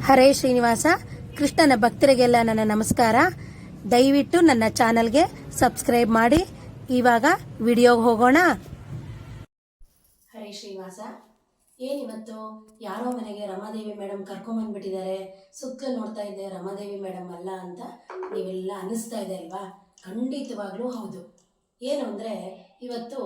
ಹರೇ ಶ್ರೀನಿವಾಸ. ಕೃಷ್ಣನ ಭಕ್ತರಿಗೆಲ್ಲ ನನ್ನ ನಮಸ್ಕಾರ. ದಯವಿಟ್ಟು ನನ್ನ ಚಾನಲ್ಗೆ ಸಬ್ಸ್ಕ್ರೈಬ್ ಮಾಡಿ. ಇವಾಗ ವಿಡಿಯೋಗೆ ಹೋಗೋಣ. ಹರೇ ಶ್ರೀನಿವಾಸ. ಏನಿವತ್ತು ಯಾರೋ ಮನೆಗೆ ರಮಾದೇವಿ ಮೇಡಮ್ ಕರ್ಕೊಂಬಂದ್ಬಿಟ್ಟಿದ್ದಾರೆ. ಸುತ್ತಲೂ ನೋಡ್ತಾ ಇದ್ದೆ ರಮಾದೇವಿ ಮೇಡಮ್ ಅಲ್ಲ ಅಂತ ನೀವೆಲ್ಲ ಅನ್ನಿಸ್ತಾ ಇದೆ ಅಲ್ವಾ? ಖಂಡಿತವಾಗ್ಲೂ ಹೌದು. ಏನು ಅಂದರೆ ಇವತ್ತು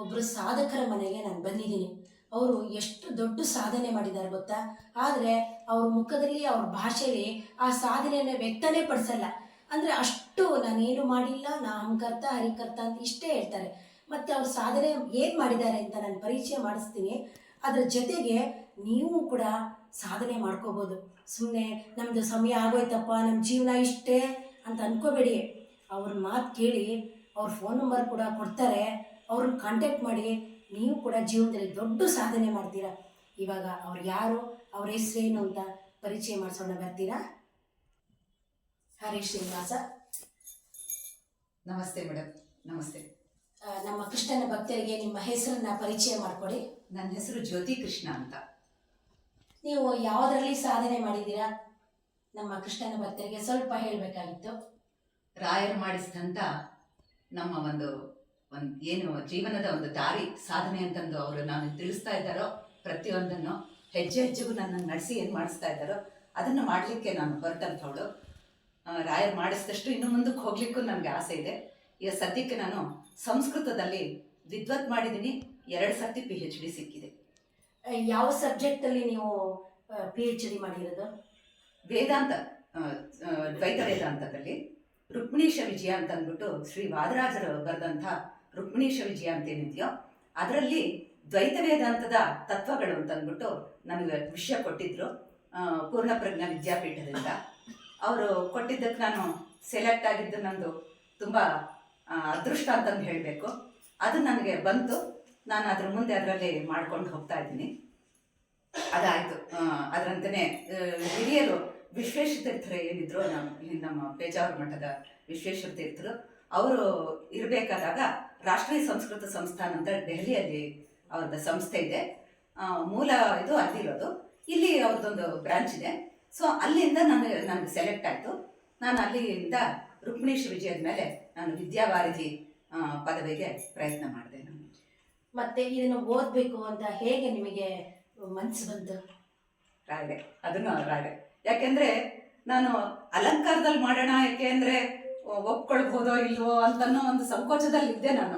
ಒಬ್ಬರು ಸಾಧಕರ ಮನೆಗೆ ನಾನು ಬಂದಿದ್ದೀನಿ. ಅವರು ಎಷ್ಟು ದೊಡ್ಡ ಸಾಧನೆ ಮಾಡಿದ್ದಾರೆ ಗೊತ್ತಾ? ಆದರೆ ಅವ್ರ ಮುಖದಲ್ಲಿ, ಅವ್ರ ಭಾಷೆಯಲ್ಲಿ ಆ ಸಾಧನೆಯನ್ನು ವ್ಯಕ್ತನೇ ಪಡಿಸಲ್ಲ. ಅಂದರೆ ಅಷ್ಟು ನಾನೇನು ಮಾಡಿಲ್ಲ, ನಾ ಹಂಕರ್ತ ಹರಿಕರ್ತ ಅಂತ ಇಷ್ಟೇ ಹೇಳ್ತಾರೆ. ಮತ್ತು ಅವ್ರ ಸಾಧನೆ ಏನು ಮಾಡಿದ್ದಾರೆ ಅಂತ ನಾನು ಪರಿಚಯ ಮಾಡಿಸ್ತೀನಿ. ಅದ್ರ ಜೊತೆಗೆ ನೀವು ಕೂಡ ಸಾಧನೆ ಮಾಡ್ಕೋಬೋದು. ಸುಮ್ಮನೆ ನಮ್ಮದು ಸಮಯ ಆಗೋಯ್ತಪ್ಪ, ನಮ್ಮ ಜೀವನ ಇಷ್ಟೇ ಅಂತ ಅಂದ್ಕೋಬೇಡಿ. ಅವ್ರ ಮಾತು ಕೇಳಿ, ಅವ್ರ ಫೋನ್ ನಂಬರ್ ಕೂಡ ಕೊಡ್ತಾರೆ, ಅವ್ರನ್ನ ಕಾಂಟ್ಯಾಕ್ಟ್ ಮಾಡಿ. ನೀವು ಕೂಡ ಜೀವನದಲ್ಲಿ ದೊಡ್ಡ ಸಾಧನೆ ಮಾಡ್ತೀರಾ. ಇವಾಗ ಅವ್ರು ಯಾರು, ಅವ್ರ ಹೆಸರೇನು ಅಂತ ಪರಿಚಯ ಮಾಡಿಸೋಣ, ಬರ್ತೀರಾ? ಹರೇ ಶ್ರೀನಿವಾಸ. ನಮಸ್ತೆ ಮೇಡಮ್. ನಮಸ್ತೆ. ನಮ್ಮ ಕೃಷ್ಣನ ಭಕ್ತರಿಗೆ ನಿಮ್ಮ ಹೆಸರನ್ನ ಪರಿಚಯ ಮಾಡಿಕೊಡಿ. ನನ್ನ ಹೆಸರು ಜ್ಯೋತಿ ಕೃಷ್ಣ ಅಂತ. ನೀವು ಯಾವುದರಲ್ಲಿ ಸಾಧನೆ ಮಾಡಿದ್ದೀರಾ? ನಮ್ಮ ಕೃಷ್ಣನ ಭಕ್ತರಿಗೆ ಸ್ವಲ್ಪ ಹೇಳಬೇಕಾಗಿತ್ತು. ರಾಯರು ಮಾಡಿಸಿದಂಥ ನಮ್ಮ ಒಂದು ಏನು ಜೀವನದ ಒಂದು ದಾರಿ ಸಾಧನೆ ಅಂತಂದು ಅವರು ನಾನು ತಿಳಿಸ್ತಾ ಇದ್ದಾರೋ, ಪ್ರತಿಯೊಂದನ್ನು ಹೆಜ್ಜೆ ಹೆಜ್ಜೆಗೂ ನನ್ನನ್ನು ನಡೆಸಿ ಏನು ಮಾಡಿಸ್ತಾ ಇದ್ದಾರೋ ಅದನ್ನು ಮಾಡಲಿಕ್ಕೆ ನಾನು ಹೊರಟಂಥವಳು. ರಾಯರು ಮಾಡಿಸಿದಷ್ಟು ಇನ್ನು ಮುಂದಕ್ಕೆ ಹೋಗ್ಲಿಕ್ಕೂ ನನಗೆ ಆಸೆ ಇದೆ. ಈಗ ಸದ್ಯಕ್ಕೆ ನಾನು ಸಂಸ್ಕೃತದಲ್ಲಿ ವಿದ್ವತ್ ಮಾಡಿದ್ದೀನಿ. 2 ಸರ್ತಿ PhD ಸಿಕ್ಕಿದೆ. ಯಾವ ಸಬ್ಜೆಕ್ಟಲ್ಲಿ ನೀವು PhD ಮಾಡಿರೋದು? ವೇದಾಂತ, ದ್ವೈತ ವೇದಾಂತದಲ್ಲಿ ರುಕ್ಮಿಣೀಶ ವಿಜಯ ಅಂತ ಅಂದ್ಬಿಟ್ಟು ಶ್ರೀ ವಾದರಾಜರು ಬರೆದಂಥ ರುಕ್ಮಿಣೀಶ ವಿಜಯ ಅಂತೇನಿದೆಯೋ ಅದರಲ್ಲಿ ದ್ವೈತ ವೇದಾಂತದ ತತ್ವಗಳು ಅಂತ ಅಂದ್ಬಿಟ್ಟು ನನಗೆ ವಿಷಯ ಕೊಟ್ಟಿದ್ರು. ಪೂರ್ಣಪ್ರಜ್ಞಾ ವಿದ್ಯಾಪೀಠದಿಂದ ಅವರು ಕೊಟ್ಟಿದ್ದಕ್ಕೆ ನಾನು ಸೆಲೆಕ್ಟ್ ಆಗಿದ್ದು ನಂದು ತುಂಬ ಅದೃಷ್ಟ ಅಂತಂದು ಹೇಳಬೇಕು. ಅದು ನನಗೆ ಬಂತು. ನಾನು ಅದ್ರ ಮುಂದೆ ಅದರಲ್ಲಿ ಮಾಡ್ಕೊಂಡು ಹೋಗ್ತಾ ಇದ್ದೀನಿ. ಅದಾಯಿತು. ಅದರಂತೆಯೇ ಹಿರಿಯರು ವಿಶ್ವೇಶ್ವರ ತೀರ್ಥರು ಏನಿದ್ರು, ನಮ್ಮ ಪೇಜಾವರ ಮಠದ ವಿಶ್ವೇಶ್ವರ ತೀರ್ಥರು, ಅವರು ಇರಬೇಕಾದಾಗ ರಾಷ್ಟ್ರೀಯ ಸಂಸ್ಕೃತ ಸಂಸ್ಥಾನ ಅಂತ ದೆಹಲಿಯಲ್ಲಿ ಅವ್ರದ್ದು ಸಂಸ್ಥೆ ಇದೆ. ಮೂಲ ಇದು ಅಲ್ಲಿರೋದು. ಇಲ್ಲಿ ಅವ್ರದ್ದೊಂದು ಬ್ರಾಂಚ್ ಇದೆ. ಸೊ ಅಲ್ಲಿಂದ ನನಗೆ ಸೆಲೆಕ್ಟ್ ಆಯಿತು. ನಾನು ಅಲ್ಲಿಂದ ರುಕ್ಮಿಣೀಶ ವಿಜಯದ ಮೇಲೆ ನಾನು ವಿದ್ಯಾವಾರಿಧಿ ಪದವಿಗೆ ಪ್ರಯತ್ನ ಮಾಡಿದೆ. ನಾನು ಮತ್ತೆ ಇದನ್ನು ಓದಬೇಕು ಅಂತ ಹೇಗೆ ನಿಮಗೆ ಮನಸ್ಸು ಬಂತು? ರಾಯಡೆ, ಅದನ್ನು ರಾಯಡೆ. ಯಾಕೆಂದರೆ ನಾನು ಅಲಂಕಾರದಲ್ಲಿ ಮಾಡೋಣ, ಯಾಕೆ ಅಂದರೆ ಒಪ್ಕೊಳ್ಬೋದೋ ಇಲ್ವೋ ಅಂತನೋ ಒಂದು ಸಂಕೋಚದಲ್ಲಿ ಇದ್ದೆ. ನಾನು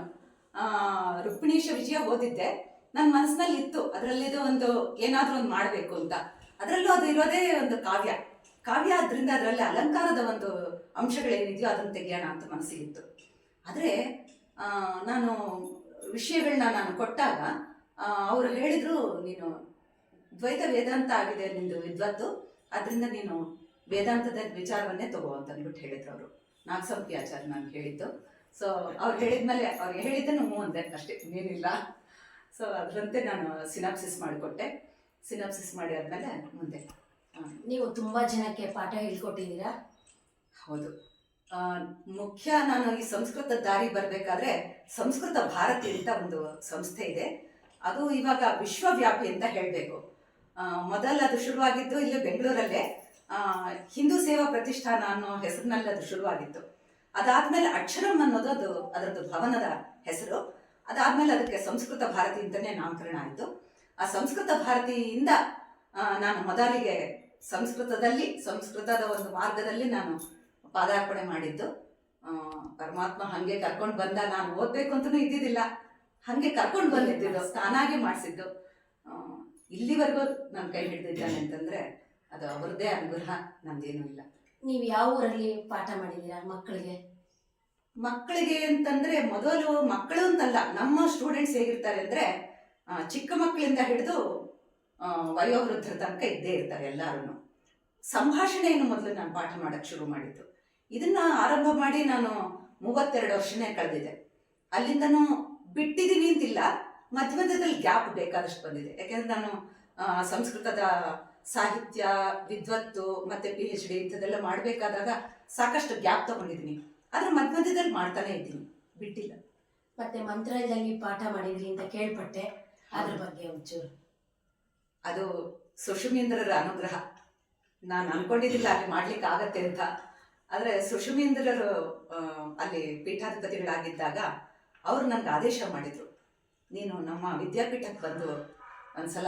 ರುಕ್ಮಿಣೀಶ ವಿಜಯ ಓದಿದ್ದೆ. ನನ್ನ ಮನಸ್ಸಿನಲ್ಲಿ ಇತ್ತು ಅದರಲ್ಲಿದು ಒಂದು ಏನಾದರೂ ಒಂದು ಮಾಡಬೇಕು ಅಂತ. ಅದರಲ್ಲೂ ಅದು ಇರೋದೇ ಒಂದು ಕಾವ್ಯ ಆದ್ದರಿಂದ ಅದರಲ್ಲಿ ಅಲಂಕಾರದ ಒಂದು ಅಂಶಗಳೇನಿದೆಯೋ ಅದನ್ನು ತೆಗೆಯೋಣ ಅಂತ ಮನಸ್ಸಿಗಿತ್ತು. ಆದರೆ ನಾನು ವಿಷಯಗಳನ್ನ ನಾನು ಕೊಟ್ಟಾಗ ಅವರು ಹೇಳಿದರು, ನೀನು ದ್ವೈತ ವೇದಾಂತ ಆಗಿದೆ ನಿಂದು ವಿದ್ವತ್ತು, ಅದರಿಂದ ನೀನು ವೇದಾಂತದ ವಿಚಾರವನ್ನೇ ತಗೋ ಅಂತ ಅಂದ್ಬಿಟ್ಟು ಹೇಳಿದ್ರು ಅವರು. ನಾಗಸಂಪಿ ಆಚಾರ್ಯ ನಾನು ಹೇಳಿದ್ದು. ಸೊ ಅವ್ರು ಹೇಳಿದ್ಮೇಲೆ ಅವ್ರಿಗೆ ಹೇಳಿದ್ದನ್ನು ಹ್ಞೂ ಅಂದೆ, ಅಷ್ಟೇ, ಇನ್ನೇನಿಲ್ಲ. ಸೊ ಅದರಂತೆ ನಾನು ಸಿನಾಪ್ಸಿಸ್ ಮಾಡಿಕೊಟ್ಟೆ. ಸಿನಾಪ್ಸಿಸ್ ಮಾಡಿ ಆದಮೇಲೆ ಮುಂದೆ. ನೀವು ತುಂಬ ಜನಕ್ಕೆ ಪಾಠ ಹೇಳ್ಕೊಟ್ಟಿದ್ದೀರಾ? ಹೌದು. ಮುಖ್ಯ ನಾನು ಈ ಸಂಸ್ಕೃತ ದಾರಿ ಬರಬೇಕಾದ್ರೆ ಸಂಸ್ಕೃತ ಭಾರತಿ ಅಂತ ಒಂದು ಸಂಸ್ಥೆ ಇದೆ. ಅದು ಇವಾಗ ವಿಶ್ವವ್ಯಾಪಿ ಅಂತ ಹೇಳಬೇಕು. ಮೊದಲು ಅದು ಶುರುವಾಗಿದ್ದು ಇಲ್ಲೇ ಬೆಂಗಳೂರಲ್ಲೇ ಹಿಂದೂ ಸೇವಾ ಪ್ರತಿಷ್ಠಾನ ಅನ್ನೋ ಹೆಸರಿನಲ್ಲಿ ಅದು ಶುರುವಾಗಿತ್ತು. ಅದಾದಮೇಲೆ ಅಕ್ಷರಂ ಅನ್ನೋದು ಅದರದ್ದು ಭವನದ ಹೆಸರು. ಅದಾದಮೇಲೆ ಅದಕ್ಕೆ ಸಂಸ್ಕೃತ ಭಾರತಿ ಅಂತಲೇ ನಾಮಕರಣ ಆಯಿತು. ಆ ಸಂಸ್ಕೃತ ಭಾರತಿಯಿಂದ ನಾನು ಮೊದಲಿಗೆ ಸಂಸ್ಕೃತದ ಒಂದು ಮಾರ್ಗದಲ್ಲಿ ನಾನು ಪಾದಾರ್ಪಣೆ ಮಾಡಿದ್ದು. ಪರಮಾತ್ಮ ಹಾಗೆ ಕರ್ಕೊಂಡು ಬಂದ. ನಾನು ಓದಬೇಕು ಅಂತಲೂ ಇದ್ದಿದ್ದಿಲ್ಲ, ಹಾಗೆ ಕರ್ಕೊಂಡು ಬಂದಿದ್ದು, ತಾನಾಗೆ ಮಾಡಿಸಿದ್ದು. ಇಲ್ಲಿವರೆಗೂ ನನ್ನ ಕೈ ಹಿಡಿದಿದ್ದಾನೆ ಅಂತಂದರೆ ಅದು ಅವ್ರದ್ದೇ ಅನುಗ್ರಹ, ನಂದೇನೂ ಇಲ್ಲ. ನೀವು ಯಾವ ಊರಲ್ಲಿ ಪಾಠ ಮಾಡಿದ್ದೀರಾ ಮಕ್ಕಳಿಗೆ ಅಂತಂದರೆ ಮೊದಲು ಮಕ್ಕಳು ಅಂತಲ್ಲ, ನಮ್ಮ ಸ್ಟೂಡೆಂಟ್ಸ್ ಹೇಗಿರ್ತಾರೆ ಅಂದರೆ ಚಿಕ್ಕ ಮಕ್ಕಳಿಂದ ಹಿಡಿದು ವಯೋವೃದ್ಧರ ತನಕ ಇದ್ದೇ ಇರ್ತಾರೆ ಎಲ್ಲರೂ. ಸಂಭಾಷಣೆಯನ್ನು ಮೊದಲು ನಾನು ಪಾಠ ಮಾಡೋಕ್ಕೆ ಶುರು ಮಾಡಿದ್ದು. ಇದನ್ನು ಆರಂಭ ಮಾಡಿ ನಾನು 32 ವರ್ಷನೇ ಕಳೆದಿದೆ. ಅಲ್ಲಿಂದನೂ ಬಿಟ್ಟಿದ್ದೀನಿ ಅಂತಿಲ್ಲ, ಮಧ್ಯದಲ್ಲಿ ಗ್ಯಾಪ್ ಬೇಕಾದಷ್ಟು ಬಂದಿದೆ. ಯಾಕೆಂದರೆ ನಾನು ಸಂಸ್ಕೃತದ ಸಾಹಿತ್ಯ, ವಿದ್ವತ್ತು ಮತ್ತು PhD ಇಂಥದ್ದೆಲ್ಲ ಮಾಡಬೇಕಾದಾಗ ಸಾಕಷ್ಟು ಗ್ಯಾಪ್ ತಗೊಂಡಿದ್ದೀನಿ. ಆದರೆ ಮಧ್ಯದಲ್ಲಿ ಮಾಡ್ತಾನೆ ಇದ್ದೀನಿ, ಬಿಟ್ಟಿಲ್ಲ. ಮತ್ತೆ ಮಂತ್ರಾಲಯದಲ್ಲಿ ಪಾಠ ಮಾಡಿದ್ರಿ ಅಂತ ಕೇಳ್ಪಟ್ಟೆ, ಅದ್ರ ಬಗ್ಗೆ ಒಂಚೂರು. ಅದು ಸುಷುಮೀಂದ್ರರ ಅನುಗ್ರಹ. ನಾನು ಅನ್ಕೊಂಡಿದ್ದಿಲ್ಲ ಅಲ್ಲಿ ಮಾಡ್ಲಿಕ್ಕೆ ಆಗತ್ತೆ ಅಂತ. ಆದರೆ ಸುಷುಮೀಂದ್ರರು ಅಲ್ಲಿ ಪೀಠಾಧಿಪತಿಗಳಾಗಿದ್ದಾಗ ಅವರು ನನಗೆ ಆದೇಶ ಮಾಡಿದರು, ನೀನು ನಮ್ಮ ವಿದ್ಯಾಪೀಠಕ್ಕೆ ಬಂದು ಒಂದ್ಸಲ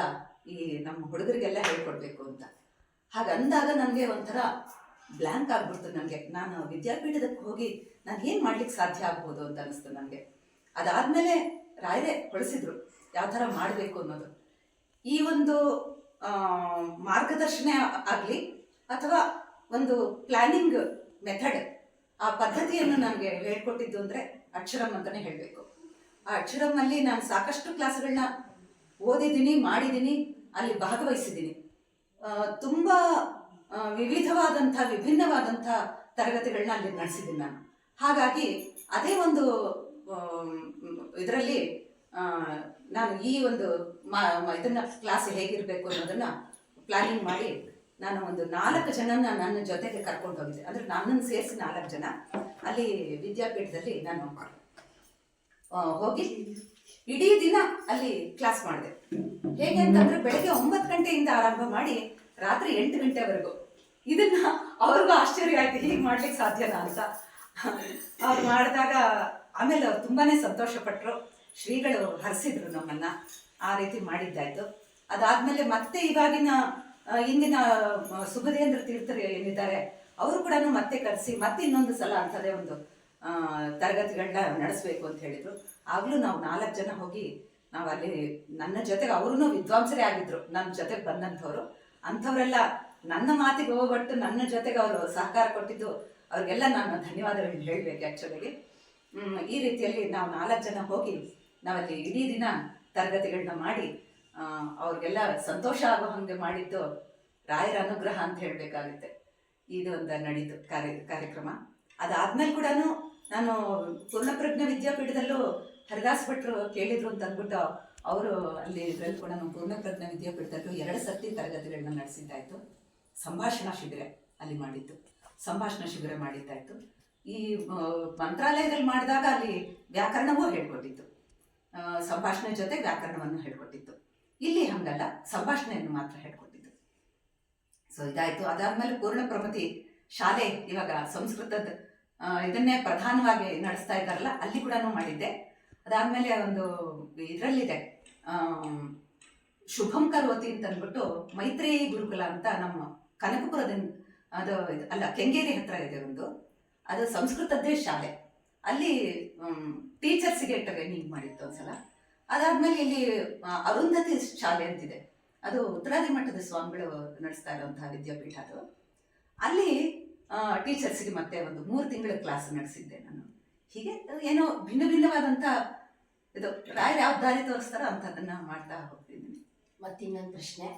ಈ ನಮ್ಮ ಹುಡುಗರಿಗೆಲ್ಲ ಹೇಳ್ಕೊಡ್ಬೇಕು ಅಂತ. ಹಾಗಂದಾಗ ನನಗೆ ಒಂಥರ ಬ್ಲ್ಯಾಂಕ್ ಆಗ್ಬಿಡ್ತು. ನನಗೆ ನಾನು ವಿದ್ಯಾಪೀಠದಕ್ಕೆ ಹೋಗಿ ನಾನು ಏನು ಮಾಡ್ಲಿಕ್ಕೆ ಸಾಧ್ಯ ಆಗ್ಬೋದು ಅಂತ ಅನಿಸ್ತು ನನಗೆ. ಅದಾದಮೇಲೆ ರಾಯರೇ ಹೊಳಿಸಿದ್ರು ಯಾವ ಥರ ಮಾಡಬೇಕು ಅನ್ನೋದು. ಈ ಒಂದು ಮಾರ್ಗದರ್ಶನ ಆಗಲಿ ಅಥವಾ ಒಂದು ಪ್ಲಾನಿಂಗ್ ಮೆಥಡ್, ಆ ಪದ್ಧತಿಯನ್ನು ನನಗೆ ಹೇಳ್ಕೊಟ್ಟಿದ್ದು ಅಂದರೆ ಅಕ್ಷರಂ ಅಂತಲೇ ಹೇಳಬೇಕು. ಆ ಅಕ್ಷರಂನಲ್ಲಿ ನಾನು ಸಾಕಷ್ಟು ಕ್ಲಾಸ್ಗಳನ್ನ ಓದಿದ್ದೀನಿ, ಮಾಡಿದ್ದೀನಿ, ಅಲ್ಲಿ ಭಾಗವಹಿಸಿದ್ದೀನಿ. ತುಂಬ ವಿವಿಧವಾದಂಥ ವಿಭಿನ್ನವಾದಂಥ ತರಗತಿಗಳನ್ನ ಅಲ್ಲಿ ನಡೆಸಿದ್ದೀನಿ ನಾನು. ಹಾಗಾಗಿ ಅದೇ ಒಂದು ಇದರಲ್ಲಿ ನಾನು ಈ ಒಂದು ಇದನ್ನು ಕ್ಲಾಸ್ ಹೇಗಿರಬೇಕು ಅನ್ನೋದನ್ನು ಪ್ಲಾನಿಂಗ್ ಮಾಡಿ ನಾನು ಒಂದು 4 ಜನನ ನನ್ನ ಜೊತೆಗೆ ಕರ್ಕೊಂಡು ಹೋಗಿದ್ದೆ. ಅಂದರೆ ನನ್ನನ್ನು ಸೇರಿಸಿ 4 ಜನ ಅಲ್ಲಿ ವಿದ್ಯಾಪೀಠದಲ್ಲಿ ನಾನು ಹೋಗಿ ಇಡೀ ದಿನ ಅಲ್ಲಿ ಕ್ಲಾಸ್ ಮಾಡಿದೆ. ಹೇಗೆ ಅಂತಂದರೆ ಬೆಳಗ್ಗೆ 9 ಗಂಟೆಯಿಂದ ಆರಂಭ ಮಾಡಿ ರಾತ್ರಿ 8 ಗಂಟೆವರೆಗೂ. ಇದನ್ನ ಅವ್ರಿಗೂ ಆಶ್ಚರ್ಯ ಆಯ್ತು, ಹೀಗೆ ಮಾಡ್ಲಿಕ್ಕೆ ಸಾಧ್ಯನಾ ಅಂತ. ಅವ್ರು ಮಾಡಿದಾಗ ಆಮೇಲೆ ಅವ್ರು ತುಂಬಾ ಸಂತೋಷಪಟ್ಟರು. ಶ್ರೀಗಳು ಹರಿಸಿದ್ರು ನಮ್ಮನ್ನು, ಆ ರೀತಿ ಮಾಡಿದ್ದಾಯ್ತು. ಅದಾದಮೇಲೆ ಮತ್ತೆ ಇವಾಗಿನ ಇಂದಿನ ಸುಬುಧೇಂದ್ರ ತೀರ್ಥರು ಏನಿದ್ದಾರೆ ಅವರು ಕೂಡ ಮತ್ತೆ ಕರೆಸಿ ಮತ್ತೆ ಇನ್ನೊಂದು ಸಲ ಅಂಥದ್ದೇ ಒಂದು ತರಗತಿಗಳನ್ನ ನಡೆಸಬೇಕು ಅಂತ ಹೇಳಿದರು. ಆಗಲೂ ನಾವು 4 ಜನ ಹೋಗಿ ನಾವು ಅಲ್ಲಿ ನನ್ನ ಜೊತೆಗೆ ಅವರೂ ವಿದ್ವಾಂಸರೇ ಆಗಿದ್ದರು, ನನ್ನ ಜೊತೆಗೆ ಬಂದಂಥವ್ರು. ಅಂಥವರೆಲ್ಲ ನನ್ನ ಮಾತಿಗೆ ಹೋಗ್ಬಿಟ್ಟು ನನ್ನ ಜೊತೆಗೆ ಅವರು ಸಹಕಾರ ಕೊಟ್ಟಿದ್ದು ಅವ್ರಿಗೆಲ್ಲ ನಾನು ಧನ್ಯವಾದಗಳನ್ನ ಹೇಳಬೇಕು ಆ್ಯಕ್ಚುಲಿಗೆ. ಈ ರೀತಿಯಲ್ಲಿ ನಾವು 4 ಜನ ಹೋಗಿ ನಾವಲ್ಲಿ ಇಡೀ ದಿನ ತರಗತಿಗಳನ್ನ ಮಾಡಿ ಅವ್ರಿಗೆಲ್ಲ ಸಂತೋಷ ಆಗೋ ಹಾಗೆ ಮಾಡಿದ್ದು ರಾಯರ ಅನುಗ್ರಹ ಅಂತ ಹೇಳಬೇಕಾಗುತ್ತೆ. ಇದು ಒಂದು ನಡೀತು ಕಾರ್ಯಕ್ರಮ. ಅದಾದ್ಮೇಲೆ ಕೂಡ ನಾನು ಪೂರ್ಣಪ್ರಜ್ಞ ವಿದ್ಯಾಪೀಠದಲ್ಲೂ ಹರಿದಾಸ್ ಭಟ್ರು ಕೇಳಿದ್ರು ಅಂತ ಅಂದ್ಬಿಟ್ಟು ಅವರು ಅಲ್ಲಿ ಇದರಲ್ಲಿ ಕೂಡ ಪೂರ್ಣಪ್ರಜ್ಞ ವಿದ್ಯಾಪೀಠದಲ್ಲೂ 2 ಸರ್ತಿ ತರಗತಿಗಳನ್ನ ನಡೆಸಿದ್ದಾಯಿತು. ಸಂಭಾಷಣಾ ಶಿಬಿರ ಅಲ್ಲಿ ಮಾಡಿದ್ದು, ಸಂಭಾಷಣಾ ಶಿಬಿರ ಮಾಡಿದ್ದಾಯಿತು. ಈ ಮಂತ್ರಾಲಯದಲ್ಲಿ ಮಾಡಿದಾಗ ಅಲ್ಲಿ ವ್ಯಾಕರಣವೂ ಹೇಳ್ಕೊಟ್ಟಿತ್ತು, ಸಂಭಾಷಣೆ ಜೊತೆ ವ್ಯಾಕರಣವನ್ನು ಹೇಳ್ಕೊಟ್ಟಿತ್ತು. ಇಲ್ಲಿ ಹಂಗಲ್ಲ, ಸಂಭಾಷಣೆಯನ್ನು ಮಾತ್ರ ಹೇಳ್ಕೊಟ್ಟಿದ್ದು. ಸೊ ಇದಾಯಿತು. ಅದಾದಮೇಲೆ ಪೂರ್ಣಪ್ರಮತಿ ಶಾಲೆ ಇವಾಗ ಸಂಸ್ಕೃತದ ಇದನ್ನೇ ಪ್ರಧಾನವಾಗಿ ನಡೆಸ್ತಾ ಇದ್ದಾರಲ್ಲ, ಅಲ್ಲಿ ಕೂಡ ಮಾಡಿದ್ದೆ. ಅದಾದಮೇಲೆ ಒಂದು ಇದರಲ್ಲಿದೆ ಶುಭಂ ಕರೋತಿ ಅಂತ ಅಂದ್ಬಿಟ್ಟು ಮೈತ್ರೇಯಿ ಗುರುಕುಲ ಅಂತ ನಮ್ಮ ಕನಕಪುರದಿಂದ ಅದು ಅಲ್ಲ ಕೆಂಗೇರಿ ಹತ್ರ ಇದೆ ಒಂದು, ಅದು ಸಂಸ್ಕೃತದ್ದೇ ಶಾಲೆ. ಅಲ್ಲಿ ಟೀಚರ್ಸಿಗೆ ಟ್ರೈನಿಂಗ್ ಮಾಡಿತ್ತು ಒಂದ್ಸಲ. ಅದಾದಮೇಲೆ ಇಲ್ಲಿ ಅರುಂಧತಿ ಶಾಲೆ ಅಂತಿದೆ, ಅದು ಉತ್ತರಾದಿ ಮಠದ ಸ್ವಾಮಿಗಳು ನಡೆಸ್ತಾ ಇರೋಂಥ ವಿದ್ಯಾಪೀಠ ಅದು. ಅಲ್ಲಿ ಟೀಚರ್ಸಿಗೆ ಮತ್ತೆ ಒಂದು 3 ತಿಂಗಳ ಕ್ಲಾಸ್ ನಡೆಸಿದ್ದೆ ನಾನು. ಹೀಗೆ ಏನೋ ಭಿನ್ನ ಭಿನ್ನವಾದಂಥ ಇದು ರಾಯರು ಯಾವ ದಾರಿ ತೋರಿಸ್ತಾರೋ ಅಂಥದ್ದನ್ನು ಮಾಡ್ತಾ ಹೋಗ್ತಿದ್ದೀನಿ. ಮತ್ತಿನ್ನೊಂದು ಪ್ರಶ್ನೆ,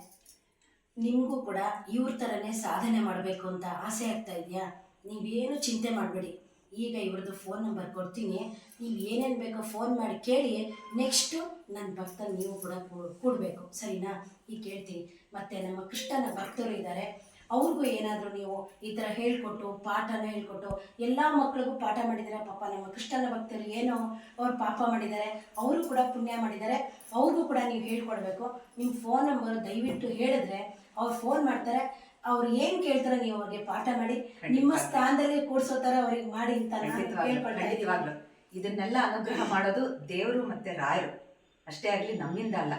ನಿಮಗೂ ಕೂಡ ಇವ್ರ ಥರನೇ ಸಾಧನೆ ಮಾಡಬೇಕು ಅಂತ ಆಸೆ ಆಗ್ತಾ ಇದೆಯಾ? ನೀವೇನು ಚಿಂತೆ ಮಾಡಬೇಡಿ, ಈಗ ಇವ್ರದ್ದು ಫೋನ್ ನಂಬರ್ ಕೊಡ್ತೀನಿ, ನೀವು ಏನೇನು ಬೇಕೋ ಫೋನ್ ಮಾಡಿ ಕೇಳಿ. ನೆಕ್ಸ್ಟು ನನ್ನ ಭಕ್ತನ ನೀವು ಕೂಡ ಕೂಡಬೇಕು, ಸರಿನಾ? ಈಗ ಕೇಳ್ತೀನಿ. ಮತ್ತು ನಮ್ಮ ಕೃಷ್ಣನ ಭಕ್ತರು ಇದ್ದಾರೆ, ಅವ್ರಿಗೂ ಏನಾದರೂ ನೀವು ಈ ಥರ ಹೇಳ್ಕೊಟ್ಟು ಪಾಠನ ಹೇಳ್ಕೊಟ್ಟು, ಎಲ್ಲ ಮಕ್ಳಿಗೂ ಪಾಠ ಮಾಡಿದ್ದಾರೆ. ಪಾಪ ನಮ್ಮ ಕೃಷ್ಣನ ಭಕ್ತರು ಏನೋ ಅವ್ರು ಪಾಪ ಮಾಡಿದ್ದಾರೆ, ಅವರು ಕೂಡ ಪುಣ್ಯ ಮಾಡಿದ್ದಾರೆ, ಅವ್ರಿಗೂ ಕೂಡ ನೀವು ಹೇಳ್ಕೊಡ್ಬೇಕು. ನಿಮ್ಮ ಫೋನ್ ನಂಬರು ದಯವಿಟ್ಟು ಹೇಳಿದ್ರೆ ಅವ್ರು ಫೋನ್ ಮಾಡ್ತಾರೆ. ಅವ್ರು ಏನು ಕೇಳ್ತಾರೆ ನೀವು ಅವ್ರಿಗೆ ಪಾಠ ಮಾಡಿ ನಿಮ್ಮ ಸ್ಥಾನದಲ್ಲಿ ಕೂಡ್ಸೋ ಥರ ಅವ್ರಿಗೆ ಮಾಡಿ ಅಂತ ಖಂಡಿತವಾಗ್ಲು ಇದನ್ನೆಲ್ಲ ಅನುಗ್ರಹ ಮಾಡೋದು ದೇವರು ಮತ್ತು ರಾಯರು ಅಷ್ಟೇ ಆಗಲಿ, ನಮ್ಮಿಂದ ಅಲ್ಲ.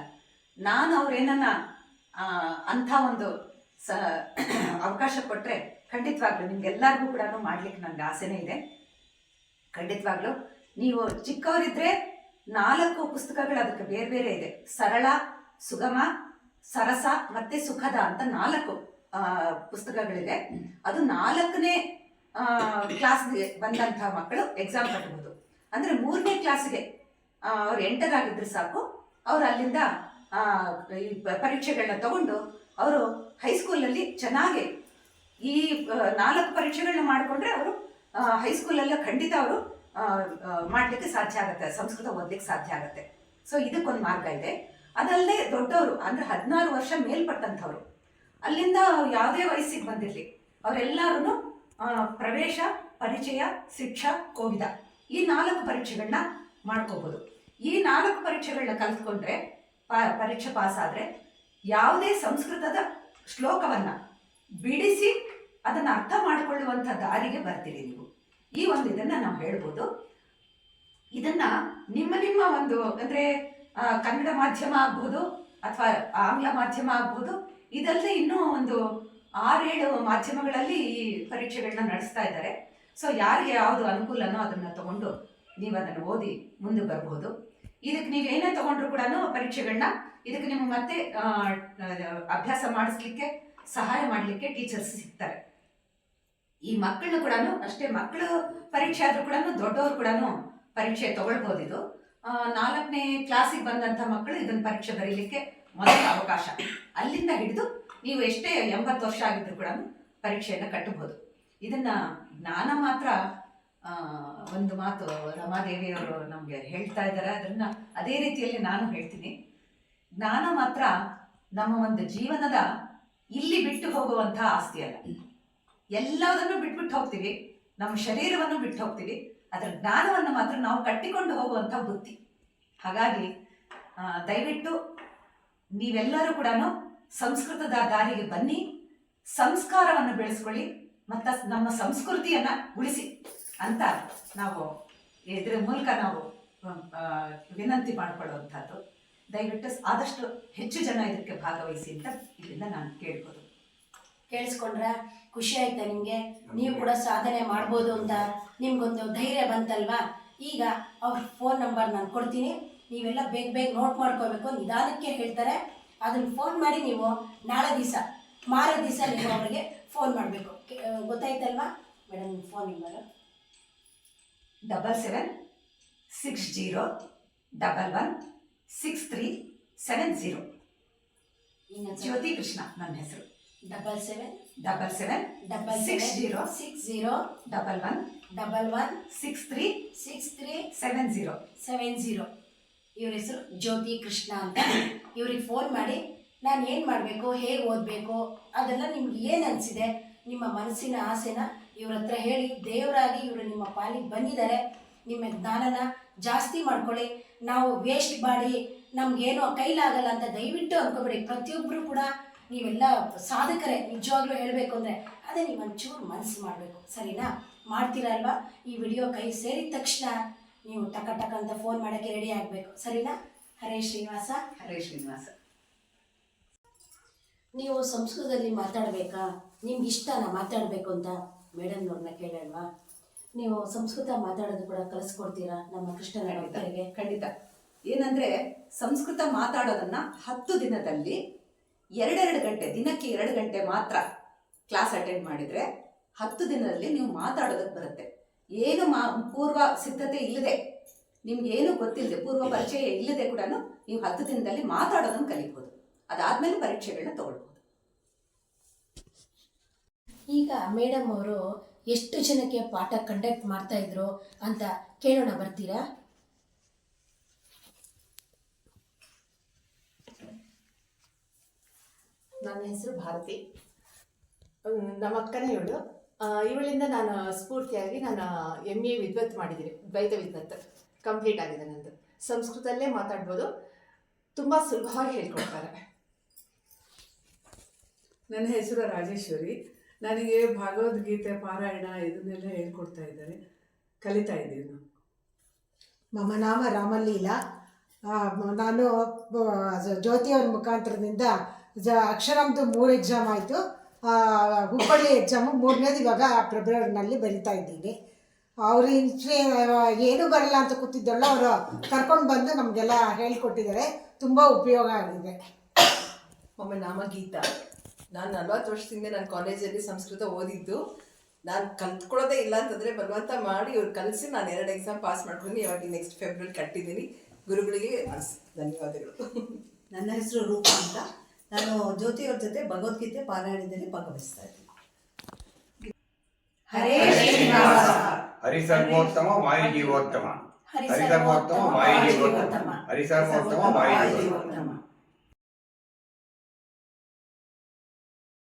ನಾನು ಅವ್ರೇನನ್ನ ಅಂಥ ಒಂದು ಅವಕಾಶ ಕೊಟ್ಟರೆ ಖಂಡಿತವಾಗ್ಲೂ ನಿಮ್ಗೆಲ್ಲರಿಗೂ ಕೂಡ ಮಾಡ್ಲಿಕ್ಕೆ ನನಗೆ ಆಸೆನೇ ಇದೆ. ಖಂಡಿತವಾಗ್ಲೂ ನೀವು ಚಿಕ್ಕವರಿದ್ದರೆ 4 ಪುಸ್ತಕಗಳು ಅದಕ್ಕೆ ಬೇರೆ ಬೇರೆ ಇದೆ. ಸರಳ, ಸುಗಮ, ಸರಸ ಮತ್ತು ಸುಖದ ಅಂತ 4 ಪುಸ್ತಕಗಳಿದೆ. ಅದು 4ನೇ ಕ್ಲಾಸ್ಗೆ ಬಂದಂಥ ಮಕ್ಕಳು ಎಕ್ಸಾಮ್ ಕಟ್ಟಬಹುದು. ಅಂದರೆ 3ನೇ ಕ್ಲಾಸ್ಗೆ ಅವ್ರು ಎಂಟರ್ ಆಗಿದ್ರೆ ಸಾಕು, ಅವರು ಅಲ್ಲಿಂದ ಈ ಪರೀಕ್ಷೆಗಳನ್ನ ತಗೊಂಡು ಅವರು ಹೈಸ್ಕೂಲಲ್ಲಿ ಚೆನ್ನಾಗಿ ಈ 4 ಪರೀಕ್ಷೆಗಳನ್ನ ಮಾಡಿಕೊಂಡ್ರೆ ಅವರು ಹೈಸ್ಕೂಲಲ್ಲ ಖಂಡಿತ ಅವರು ಮಾಡಲಿಕ್ಕೆ ಸಾಧ್ಯ ಆಗುತ್ತೆ, ಸಂಸ್ಕೃತ ಓದಲಿಕ್ಕೆ ಸಾಧ್ಯ ಆಗುತ್ತೆ. ಸೊ ಇದಕ್ಕೊಂದು ಮಾರ್ಗ ಇದೆ. ಅದಲ್ಲದೆ ದೊಡ್ಡವರು ಅಂದರೆ 16 ವರ್ಷ ಮೇಲ್ಪಟ್ಟಂಥವ್ರು, ಅಲ್ಲಿಂದ ಯಾವುದೇ ವಯಸ್ಸಿಗೆ ಬಂದಿರಲಿ, ಅವರೆಲ್ಲರೂ ಪ್ರವೇಶ, ಪರಿಚಯ, ಶಿಕ್ಷಾ, ಕೋವಿದ ಈ 4 ಪರೀಕ್ಷೆಗಳನ್ನ ಮಾಡ್ಕೋಬೋದು. ಈ 4 ಪರೀಕ್ಷೆಗಳನ್ನ ಕಲಿತ್ಕೊಂಡ್ರೆ ಪರೀಕ್ಷೆ ಪಾಸ್ ಆದರೆ ಯಾವುದೇ ಸಂಸ್ಕೃತದ ಶ್ಲೋಕವನ್ನು ಬಿಡಿಸಿ ಅದನ್ನು ಅರ್ಥ ಮಾಡಿಕೊಳ್ಳುವಂಥ ದಾರಿಗೆ ಬರ್ತೀರಿ ನೀವು. ಈ ಒಂದು ಇದನ್ನು ನಾವು ಹೇಳ್ಬೋದು. ಇದನ್ನು ನಿಮ್ಮ ಒಂದು ಅಂದರೆ ಕನ್ನಡ ಮಾಧ್ಯಮ ಆಗ್ಬೋದು ಅಥವಾ ಆಂಗ್ಲ ಮಾಧ್ಯಮ ಆಗ್ಬೋದು, ಇದಲ್ಲದೆ ಇನ್ನೂ ಒಂದು 6-7 ಮಾಧ್ಯಮಗಳಲ್ಲಿ ಈ ಪರೀಕ್ಷೆಗಳನ್ನ ನಡೆಸ್ತಾ ಇದ್ದಾರೆ. ಸೊ ಯಾರಿಗೆ ಯಾವುದು ಅನುಕೂಲನೋ ಅದನ್ನು ತಗೊಂಡು ನೀವು ಅದನ್ನು ಓದಿ ಮುಂದೆ ಬರ್ಬೋದು. ಇದಕ್ಕೆ ನೀವೇನೇ ತಗೊಂಡ್ರು ಕೂಡ ಪರೀಕ್ಷೆಗಳನ್ನ ಇದಕ್ಕೆ ನಿಮ್ಗೆ ಮತ್ತೆ ಅಭ್ಯಾಸ ಮಾಡಿಸ್ಲಿಕ್ಕೆ ಸಹಾಯ ಮಾಡಲಿಕ್ಕೆ ಟೀಚರ್ಸ್ ಸಿಗ್ತಾರೆ. ಈ ಮಕ್ಕಳನ್ನು ಕೂಡ ಅಷ್ಟೇ, ಮಕ್ಕಳು ಪರೀಕ್ಷೆ ಆದರೂ ಕೂಡ ದೊಡ್ಡವರು ಕೂಡ ಪರೀಕ್ಷೆ ತಗೊಳ್ಬೋದು. ಇದು 4ನೇ ಕ್ಲಾಸಿಗೆ ಬಂದಂಥ ಮಕ್ಕಳು ಇದನ್ನು ಪರೀಕ್ಷೆ ಬರೀಲಿಕ್ಕೆ ಮೊದಲ ಅವಕಾಶ. ಅಲ್ಲಿಂದ ಹಿಡಿದು ನೀವು ಎಷ್ಟೇ 80 ವರ್ಷ ಆಗಿದ್ರು ಕೂಡ ಪರೀಕ್ಷೆಯನ್ನು ಕಟ್ಟಬಹುದು. ಇದನ್ನು ಜ್ಞಾನ ಮಾತ್ರ ಒಂದು ಮಾತು ರಮಾದೇವಿಯವರು ನಮಗೆ ಹೇಳ್ತಾ ಇದ್ದಾರೆ, ಅದನ್ನು ಅದೇ ರೀತಿಯಲ್ಲಿ ನಾನು ಹೇಳ್ತೀನಿ. ಜ್ಞಾನ ಮಾತ್ರ ನಮ್ಮ ಒಂದು ಜೀವನದ ಇಲ್ಲಿ ಬಿಟ್ಟು ಹೋಗುವಂಥ ಆಸ್ತಿ ಅಲ್ಲ. ಎಲ್ಲದನ್ನು ಬಿಟ್ಬಿಟ್ಟು ಹೋಗ್ತೀವಿ, ನಮ್ಮ ಶರೀರವನ್ನು ಬಿಟ್ಟು ಹೋಗ್ತೀವಿ, ಅದರ ಜ್ಞಾನವನ್ನು ಮಾತ್ರ ನಾವು ಕಟ್ಟಿಕೊಂಡು ಹೋಗುವಂಥ ಬುದ್ಧಿ. ಹಾಗಾಗಿ ದಯವಿಟ್ಟು ನೀವೆಲ್ಲರೂ ಕೂಡ ಸಂಸ್ಕೃತದ ದಾರಿಗೆ ಬನ್ನಿ, ಸಂಸ್ಕಾರವನ್ನು ಬೆಳೆಸ್ಕೊಳ್ಳಿ ಮತ್ತು ನಮ್ಮ ಸಂಸ್ಕೃತಿಯನ್ನು ಉಳಿಸಿ ಅಂತ ನಾವು ಇದರ ಮೂಲಕ ನಾವು ವಿನಂತಿ ಮಾಡಿಕೊಳ್ಳುವಂಥದ್ದು. ದಯವಿಟ್ಟು ಆದಷ್ಟು ಹೆಚ್ಚು ಜನ ಇದಕ್ಕೆ ಭಾಗವಹಿಸಿ ಅಂತ ಇದರಿಂದ ನಾನು ಕೇಳ್ಬೋದು. ಕೇಳಿಸ್ಕೊಂಡ್ರೆ ಖುಷಿ ಆಯ್ತಾ ನಿಮಗೆ? ನೀವು ಕೂಡ ಸಾಧನೆ ಮಾಡ್ಬೋದು ಅಂತ ನಿಮ್ಗೊಂದು ಧೈರ್ಯ ಬಂತಲ್ವಾ? ಈಗ ಅವ್ರ ಫೋನ್ ನಂಬರ್ ನಾನು ಕೊಡ್ತೀನಿ, ನೀವೆಲ್ಲ ಬೇಗ ನೋಟ್ ಮಾಡ್ಕೋಬೇಕು. ನಿಧಾನಕ್ಕೆ ಹೇಳ್ತಾರೆ, ಅದನ್ನು ಫೋನ್ ಮಾಡಿ ನೀವು ನಾಳೆ ದಿವಸ ಮಾರೋ ದಿವಸ ನೀವು ಅವರಿಗೆ ಫೋನ್ ಮಾಡಬೇಕು. ಗೊತ್ತಾಯ್ತಲ್ವಾ ಮೇಡಮ್? Phone number 7760116370. ಜ್ಯೋತಿ ಕೃಷ್ಣ ನನ್ನ ಹೆಸರು. 777760116370. ಇವ್ರ ಹೆಸರು ಜ್ಯೋತಿ ಕೃಷ್ಣ ಅಂತ. ಇವ್ರಿಗೆ ಫೋನ್ ಮಾಡಿ ನಾನು ಏನು ಮಾಡಬೇಕು, ಹೇಗೆ ಓದಬೇಕು, ಅದೆಲ್ಲ ನಿಮ್ಗೆ ಏನು ಅನಿಸಿದೆ, ನಿಮ್ಮ ಮನಸ್ಸಿನ ಆಸೆನ ಇವ್ರ ಹತ್ರ ಹೇಳಿ. ದೇವರಾಗಿ ಇವರು ನಿಮ್ಮ ಪಾಲಿಗೆ ಬಂದಿದ್ದಾರೆ. ನಿಮ್ಮ ಜ್ಞಾನನ ಜಾಸ್ತಿ ಮಾಡ್ಕೊಳ್ಳಿ. ನಾವು ವೇಸ್ಟ್ ಮಾಡಿ ನಮಗೇನೋ ಕೈಲಾಗಲ್ಲ ಅಂತ ದಯವಿಟ್ಟು ಅಂದ್ಕೊಬೇಡಿ. ಪ್ರತಿಯೊಬ್ಬರು ಕೂಡ ನೀವೆಲ್ಲ ಸಾಧಕರೇ. ನಿಜವಾಗ್ಲೂ ಹೇಳಬೇಕು ಅಂದರೆ ಅದೇ ನೀವು ಒಂಚೂರು ಮನಸ್ಸು ಮಾಡಬೇಕು. ಸರಿನಾ? ಮಾಡ್ತೀರಾ ಅಲ್ವಾ? ಈ ವಿಡಿಯೋ ಕೈ ಸೇರಿದ ತಕ್ಷಣ ನೀವು ಟಕ ಅಂತ ಫೋನ್ ಮಾಡೋಕ್ಕೆ ರೆಡಿ ಆಗಬೇಕು. ಸರಿನಾ? ಹರೇ ಶ್ರೀನಿವಾಸ. ಹರೇ ಶ್ರೀನಿವಾಸ. ನೀವು ಸಂಸ್ಕೃತದಲ್ಲಿ ಮಾತಾಡಬೇಕಾ? ನಿಮ್ಗೆ ಇಷ್ಟನಾ ಮಾತಾಡಬೇಕು ಅಂತ ಮೇಡಮ್ನವ್ರನ್ನ ಕೇಳಲ್ವಾ? ನೀವು ಸಂಸ್ಕೃತ ಮಾತಾಡೋದು ಕೂಡ ಕಲಿಸ್ಕೊಡ್ತೀರಾ ನಮ್ಮ ಕೃಷ್ಣನ ಭಕ್ತರಿಗೆ? ಖಂಡಿತ. ಏನಂದರೆ ಸಂಸ್ಕೃತ ಮಾತಾಡೋದನ್ನು 10 ದಿನದಲ್ಲಿ 2 ಗಂಟೆ, ದಿನಕ್ಕೆ 2 ಗಂಟೆ ಮಾತ್ರ ಕ್ಲಾಸ್ ಅಟೆಂಡ್ ಮಾಡಿದರೆ 10 ದಿನದಲ್ಲಿ ನೀವು ಮಾತಾಡೋದಕ್ಕೆ ಬರುತ್ತೆ. ಏನು ಪೂರ್ವ ಸಿದ್ಧತೆ ಇಲ್ಲದೆ, ನಿಮ್ಗೇನು ಗೊತ್ತಿಲ್ಲದೆ, ಪೂರ್ವ ಪರಿಚಯ ಇಲ್ಲದೆ ಕೂಡ ನೀವು 10 ದಿನದಲ್ಲಿ ಮಾತಾಡೋದನ್ನು ಕಲಿಬೋದು. ಅದಾದಮೇಲೆ ಪರೀಕ್ಷೆಗಳನ್ನ ತಗೊಳ್ಬೋದು. ಈಗ ಮೇಡಮ್ ಅವರು ಎಷ್ಟು ಜನಕ್ಕೆ ಪಾಠ ಕಂಡಕ್ಟ್ ಮಾಡ್ತಾ ಇದ್ರು ಅಂತ ಕೇಳೋಣ, ಬರ್ತೀರಾ? ನನ್ನ ಹೆಸರು ಭಾರತಿ. ನಮ್ಮ ಅಕ್ಕನೇ ಇವಳು. ಇವಳಿಂದ ನಾನು ಸ್ಫೂರ್ತಿಯಾಗಿ ನಾನು MA ವಿದ್ವತ್ ಮಾಡಿದ್ದೀನಿ. ದ್ವೈತ ವಿದ್ವತ್ ಕಂಪ್ಲೀಟ್ ಆಗಿದೆ ನಂದು. ಸಂಸ್ಕೃತಲ್ಲೇ ಮಾತಾಡ್ಬೋದು, ತುಂಬ ಸುಲಭವಾಗಿ ಹೇಳ್ಕೊಡ್ತಾರೆ. ನನ್ನ ಹೆಸರು ರಾಜೇಶ್ವರಿ. ನನಗೆ ಭಗವದ್ಗೀತೆ ಪಾರಾಯಣ ಇದನ್ನೆಲ್ಲ ಹೇಳ್ಕೊಡ್ತಾ ಇದ್ದಾರೆ, ಕಲಿತಾ ಇದ್ದೀವಿ ನಾವು. ಮಮ ನಾಮ ರಾಮಲೀಲಾ. ನಾನು ಜ್ಯೋತಿಯವ್ರ ಮುಖಾಂತರದಿಂದ ಅಕ್ಷರಮ್ದು 3 ಎಕ್ಸಾಮ್ ಆಯಿತು. ಹುಬ್ಬಳ್ಳಿ ಎಕ್ಸಾಮು 3ನೇದು ಇವಾಗ ಫೆಬ್ರವರಿನಲ್ಲಿ ಬರಿತಾ ಇದ್ದೀನಿ. ಅವರು ಏನೂ ಬರಲ್ಲ ಅಂತ ಕೂತಿದ್ದಲ್ಲ, ಅವರು ಕರ್ಕೊಂಡು ಬಂದು ನಮಗೆಲ್ಲ ಹೇಳ್ಕೊಟ್ಟಿದ್ದಾರೆ. ತುಂಬ ಉಪಯೋಗ ಆಗಿದೆ. ಮಮ್ಮ ನಾಮ ಗೀತಾ. ನಾನು 40 ವರ್ಷದಿಂದ ನಾನು ಕಾಲೇಜಲ್ಲಿ ಸಂಸ್ಕೃತ ಓದಿದ್ದು. ನಾನು ಕಲ್ತ್ಕೊಳ್ಳೋದೇ ಇಲ್ಲ ಅಂತಂದರೆ ಬಲವಂತ ಮಾಡಿ ಇವ್ರು ಕಲಿಸಿ ನಾನು 2 ಎಕ್ಸಾಮ್ ಪಾಸ್ ಮಾಡ್ಕೊಂಡು ಇವಾಗ ನೆಕ್ಸ್ಟ್ ಫೆಬ್ರವರಿ ಕಟ್ಟಿದ್ದೀನಿ. ಗುರುಗಳಿಗೆ ಧನ್ಯವಾದಗಳು. ನನ್ನ ಹೆಸರು ರೂಪಾ ಅಂತ. ನಾನು ಜ್ಯೋತಿಯವ್ರ ಜೊತೆ ಭಗವದ್ಗೀತೆ ಪಾರಾಯಣದಲ್ಲಿ ಭಾಗವಹಿಸ್ತಾ ಇದ್ದೀನಿ. ಹರೇ ಶ್ರೀನಿವಾಸ. ಹರಿಸರ್ವೋತ್ತಮ ವಾಯುಜೀವೋತ್ತಮ. ಹರಿಸರ್ವೋತ್ತಮ ವಾಯುಜೀವೋತ್ತಮ. ಹರಿಸರ್ವೋತ್ತಮ ವಾಯುಜೀವೋತ್ತಮ.